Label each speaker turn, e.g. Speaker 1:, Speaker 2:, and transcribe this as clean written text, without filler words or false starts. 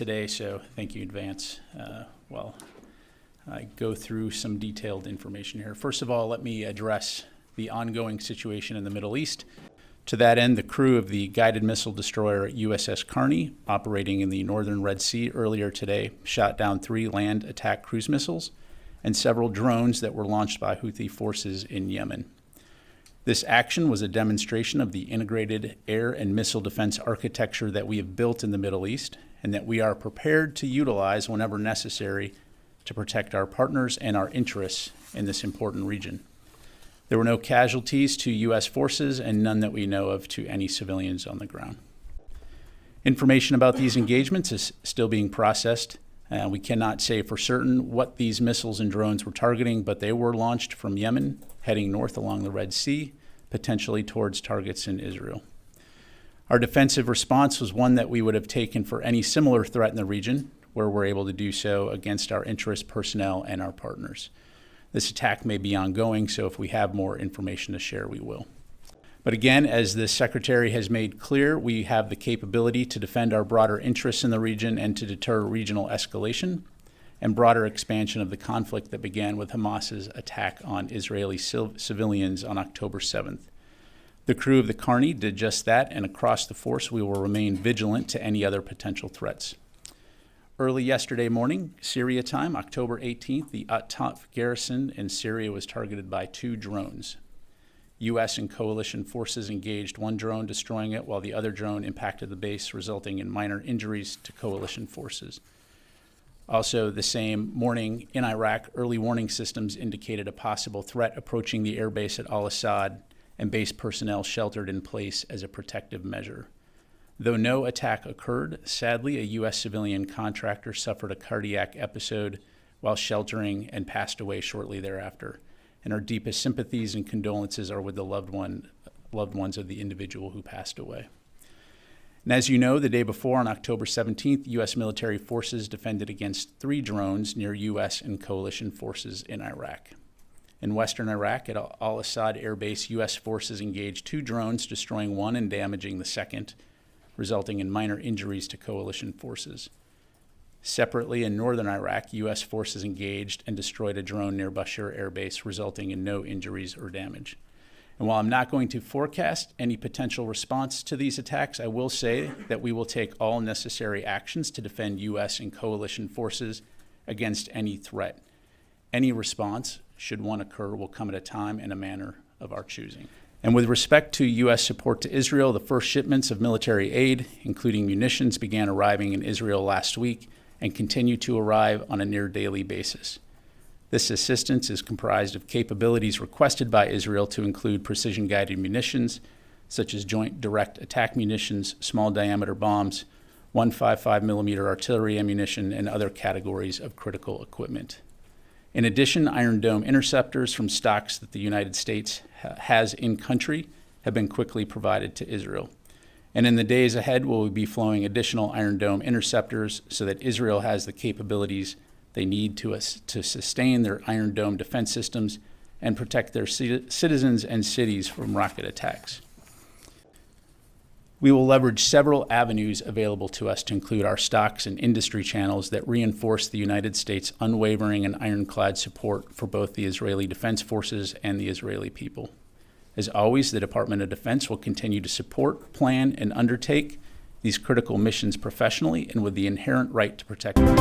Speaker 1: today, so thank you in advance. Well, I go through some detailed information here. First of all, let me address the ongoing situation in the Middle East. To that end, the crew of the guided missile destroyer USS Carney, operating in the northern Red Sea earlier today, shot down 3 land attack cruise missiles and several drones that were launched by Houthi forces in Yemen. This action was a demonstration of the integrated air and missile defense architecture that we have built in the Middle East and that we are prepared to utilize whenever necessary to protect our partners and our interests in this important region. There were no casualties to U.S. forces and none that we know of to any civilians on the ground. Information about these engagements is still being processed. We cannot say for certain what these missiles and drones were targeting, but they were launched from Yemen, heading north along the Red Sea, potentially towards targets in Israel. Our defensive response was one that we would have taken for any similar threat in the region, where we're able to do so against our interest personnel and our partners. This attack may be ongoing, so if we have more information to share, we will. But again, as the Secretary has made clear, we have the capability to defend our broader interests in the region and to deter regional escalation and broader expansion of the conflict that began with Hamas's attack on Israeli civilians on October 7th. The crew of the Carney did just that, and across the force, we will remain vigilant to any other potential threats. Early yesterday morning, Syria time, October 18th, the At-Ta'f garrison in Syria was targeted by 2 drones. U.S. and coalition forces engaged 1 drone, destroying it, while the other drone impacted the base, resulting in minor injuries to coalition forces. Also, the same morning in Iraq, early warning systems indicated a possible threat approaching the airbase at al-Assad and base personnel sheltered in place as a protective measure. Though no attack occurred, sadly, a U.S. civilian contractor suffered a cardiac episode while sheltering and passed away shortly thereafter. And our deepest sympathies and condolences are with the loved ones of the individual who passed away. And as you know, the day before, on October 17th, U.S. military forces defended against 3 drones near U.S. and coalition forces in Iraq. In western Iraq, at al-Assad Air Base, U.S. forces engaged 2 drones, destroying 1 and damaging the second, resulting in minor injuries to coalition forces. Separately, in northern Iraq, U.S. forces engaged and destroyed a drone near Bashir Air Base, resulting in no injuries or damage. And while I'm not going to forecast any potential response to these attacks, I will say that we will take all necessary actions to defend U.S. and coalition forces against any threat. Any response, should one occur, will come at a time and a manner of our choosing. And with respect to U.S. support to Israel, the first shipments of military aid, including munitions, began arriving in Israel last week and continue to arrive on a near daily basis. This assistance is comprised of capabilities requested by Israel to include precision-guided munitions, such as joint direct attack munitions, small diameter bombs, 155mm artillery ammunition, and other categories of critical equipment. In addition, Iron Dome interceptors from stocks that the United States has in country have been quickly provided to Israel. And in the days ahead, we'll be flowing additional Iron Dome interceptors so that Israel has the capabilities they need to sustain their Iron Dome defense systems and protect their citizens and cities from rocket attacks. We will leverage several avenues available to us to include our stocks and industry channels that reinforce the United States' unwavering and ironclad support for both the Israeli Defense Forces and the Israeli people. As always, the Department of Defense will continue to support, plan, and undertake these critical missions professionally and with the inherent right to protect them.